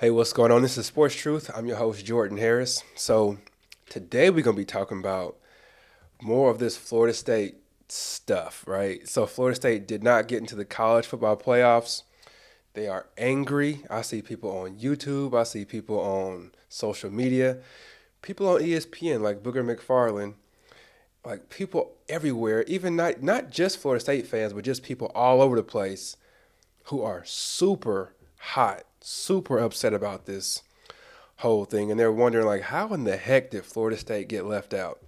Hey, what's going on? This is Sports Truth. I'm your host, Jordan Harris. So, today we're going to be talking about more of this Florida State stuff, right? So, Florida State did not get into the college football playoffs. They are angry. I see people on YouTube, I see people on social media, people on ESPN like Booger McFarland, like people everywhere, even not just Florida State fans, but just people all over the place who are super hot, super upset about this whole thing, and they're wondering like, how in the heck did Florida State get left out?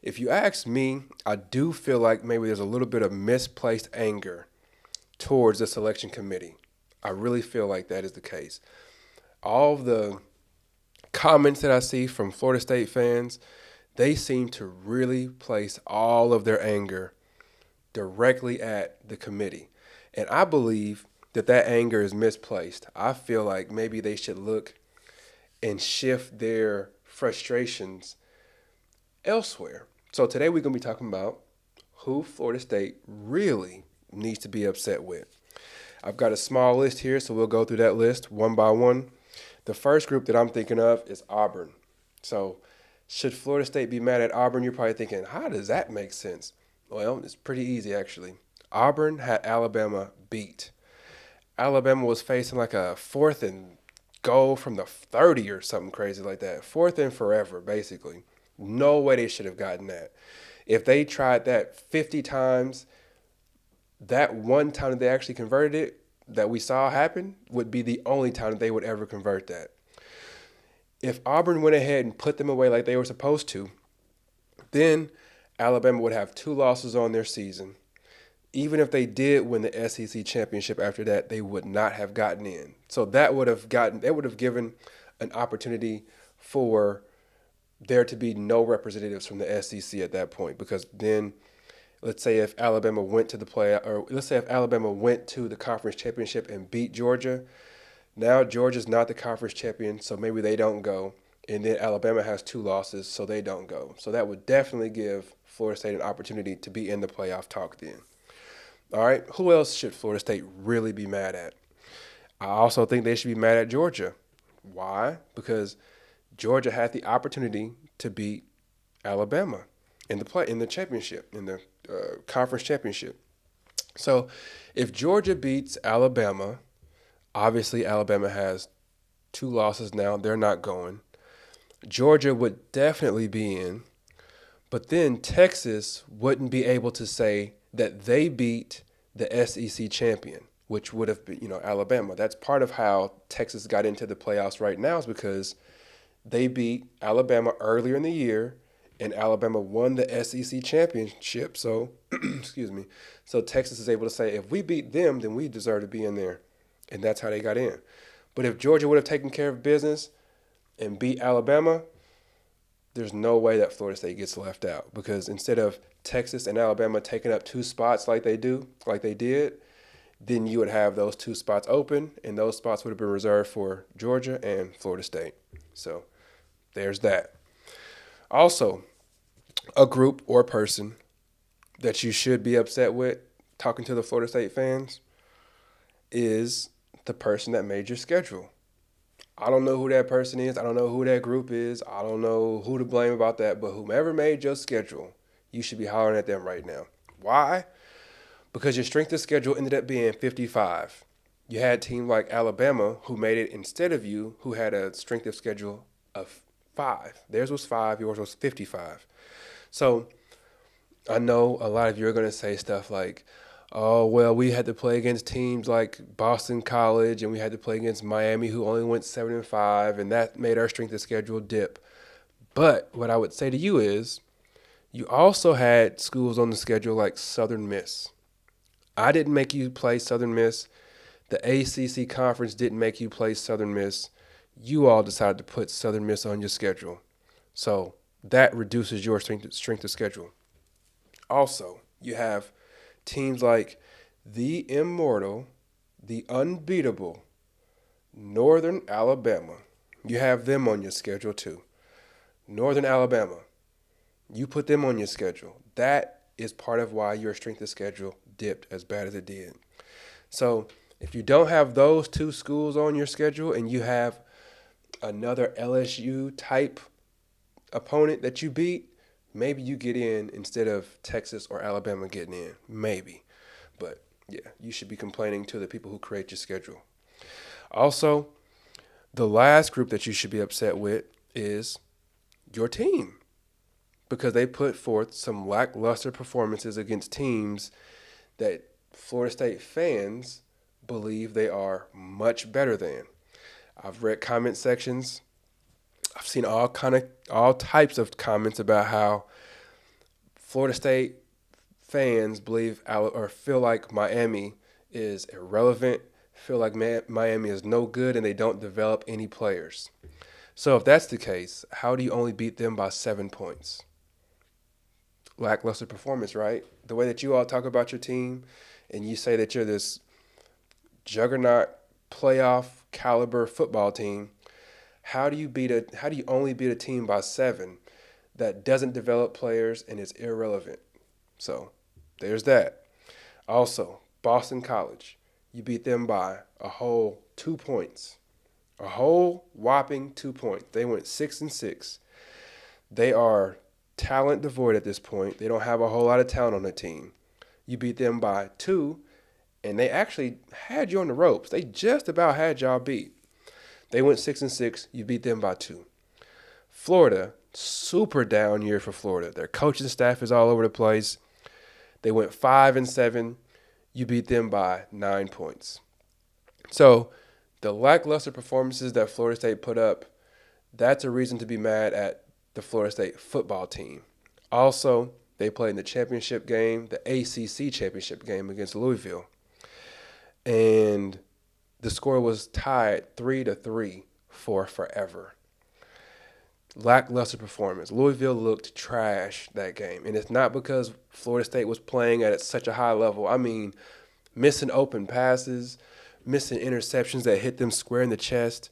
If you ask me, I do feel like maybe there's a little bit of misplaced anger towards the selection committee. I really feel like that is the case. All of the comments that I see from Florida State fans, they seem to really place all of their anger directly at the committee. And I believe that anger is misplaced. I feel like maybe they should look and shift their frustrations elsewhere. So today we're going to be talking about who Florida State really needs to be upset with. I've got a small list here, so we'll go through that list one by one. The first group that I'm thinking of is Auburn. So, should Florida State be mad at Auburn? You're probably thinking, how does that make sense? Well, it's pretty easy, actually. Auburn had Alabama beat. Alabama was facing like a fourth and goal from the 30 or something crazy like that. Fourth and forever, basically. No way they should have gotten that. If they tried that 50 times, that one time that they actually converted it, that we saw happen, would be the only time that they would ever convert that. If Auburn went ahead and put them away like they were supposed to, then Alabama would have 2 losses on their season. Even if they did win the SEC championship after that, they would not have gotten in. So that would have given an opportunity for there to be no representatives from the SEC at that point, because then let's say if Alabama went to the play, or let's say if Alabama went to the conference championship and beat Georgia, now Georgia's not the conference champion, so maybe they don't go. And then Alabama has 2 losses, so they don't go. So that would definitely give Florida State an opportunity to be in the playoff talk then. All right, who else should Florida State really be mad at? I also think they should be mad at Georgia. Why? Because Georgia had the opportunity to beat Alabama in the championship, in the conference championship. So if Georgia beats Alabama, obviously Alabama has 2 losses now. They're not going. Georgia would definitely be in, but then Texas wouldn't be able to say that they beat the SEC champion, which would have been, Alabama. That's part of how Texas got into the playoffs right now, is because they beat Alabama earlier in the year, and Alabama won the SEC championship. So, excuse me. So Texas is able to say, if we beat them, then we deserve to be in there, and that's how they got in. But if Georgia would have taken care of business and beat Alabama, there's no way that Florida State gets left out, because instead of Texas and Alabama taking up 2 spots like they did, then you would have those 2 spots open, and those spots would have been reserved for Georgia and Florida State. So there's that. Also, a group or person that you should be upset with, talking to the Florida State fans, is the person that made your schedule. I don't know who that person is. I don't know who that group is. I don't know who to blame about that. But whomever made your schedule, you should be hollering at them right now. Why? Because your strength of schedule ended up being 55. You had teams like Alabama who made it instead of you, who had a strength of schedule of 5. Theirs was 5. Yours was 55. So I know a lot of you are going to say stuff like, oh, well, we had to play against teams like Boston College, and we had to play against Miami, who only went 7-5, and that made our strength of schedule dip. But what I would say to you is, you also had schools on the schedule like Southern Miss. I didn't make you play Southern Miss. The ACC conference didn't make you play Southern Miss. You all decided to put Southern Miss on your schedule. So that reduces your strength of schedule. Also, you have teams like the immortal, the unbeatable Northern Alabama. You have them on your schedule too. Northern Alabama. You put them on your schedule. That is part of why your strength of schedule dipped as bad as it did. So if you don't have those 2 schools on your schedule, and you have another LSU type opponent that you beat, maybe you get in instead of Texas or Alabama getting in. Maybe. But yeah, you should be complaining to the people who create your schedule. Also, the last group that you should be upset with is your team because they put forth some lackluster performances against teams that Florida State fans believe they are much better than. I've read comment sections. I've seen all types of comments about how Florida State fans believe or feel like Miami is irrelevant, feel like Miami is no good, and they don't develop any players. So if that's the case, how do you only beat them by 7 points? Lackluster performance, right? The way that you all talk about your team and you say that you're this juggernaut playoff caliber football team, how do you only beat a team by 7 that doesn't develop players and is irrelevant? So, there's that. Also, Boston College, you beat them by a whole 2 points. A whole whopping 2 points. They went 6-6. They are talent devoid at this point. They don't have a whole lot of talent on the team. You beat them by 2, and they actually had you on the ropes. They just about had y'all beat. They went 6-6. You beat them by 2. Florida, super down year for Florida. Their coaching staff is all over the place. They went 5-7. You beat them by 9 points. So the lackluster performances that Florida State put up, that's a reason to be mad at the Florida State football team. Also, they played in the championship game, the ACC championship game against Louisville. And the score was tied 3-3 for forever. Lackluster performance. Louisville looked trash that game. And it's not because Florida State was playing at such a high level. I mean, missing open passes, missing interceptions that hit them square in the chest,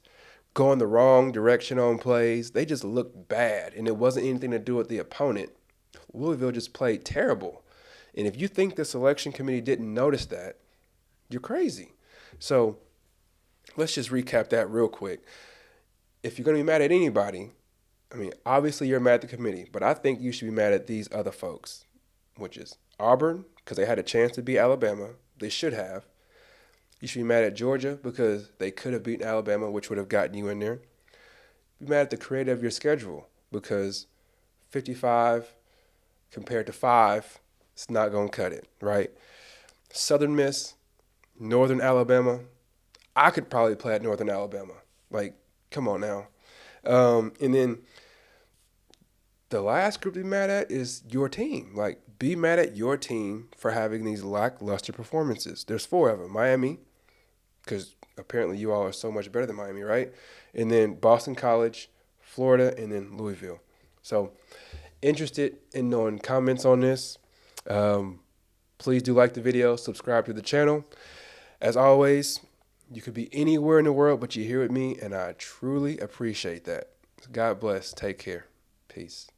going the wrong direction on plays. They just looked bad, and it wasn't anything to do with the opponent. Louisville just played terrible. And if you think the selection committee didn't notice that, you're crazy. So let's just recap that real quick. If you're going to be mad at anybody, I mean, obviously you're mad at the committee, but I think you should be mad at these other folks, which is Auburn, because they had a chance to beat Alabama. They should have. You should be mad at Georgia because they could have beaten Alabama, which would have gotten you in there. Be mad at the creator of your schedule because 55 compared to 5, it's not going to cut it, right? Southern Miss, Northern Alabama. I could probably play at Northern Alabama. Like, come on now. And then the last group to be mad at is your team. Like, be mad at your team for having these lackluster performances. There's 4 of them. Miami, because apparently you all are so much better than Miami, right? And then Boston College, Florida, and then Louisville. So, interested in knowing comments on this, please do like the video, subscribe to the channel. As always, you could be anywhere in the world, but you're here with me, and I truly appreciate that. God bless. Take care. Peace.